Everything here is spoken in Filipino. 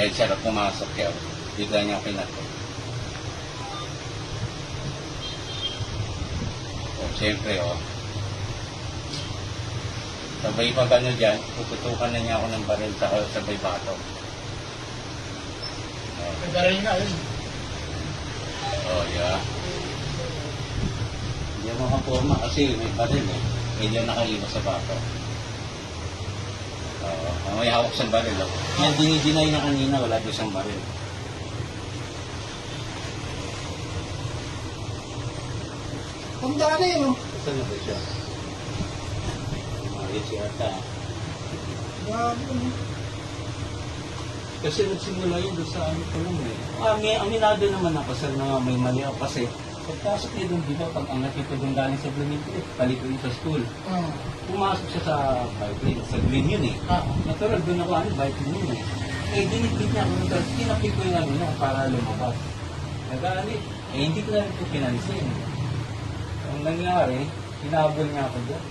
Dahil siya na pumasok siya. Bigla niya pinato. O, siyempre, sabay pag ano dyan, puputukan na niya ako ng baril sa sabay bato. Nagaral nga yun. Yeah. Hindi ako makaporma kasi may baril Hindi ako nakaiwas sa bato. May hawak sa baril. Yan, dinidinay na kanina, wala doon siyang baril. Tanda na yun. Saan na ba siya? Marit siya ata. Grabe. Kasi nagsimula yun doon sa ano ko lang Aminado naman ako sir na may mali ako kasi pagpasok niya doon dito, pag angat ito doon galing sa Bloomington, paliko yun sa school. Pumasok siya sa bike lane, sa green yun Natural doon ako, bike lane yun dinitbit niya ako nito, tinapik ko yung ano niya para lumabas. Nagalit. Hindi ko na rin ito pinansin. Ang nangyari, hinabol niya ako doon.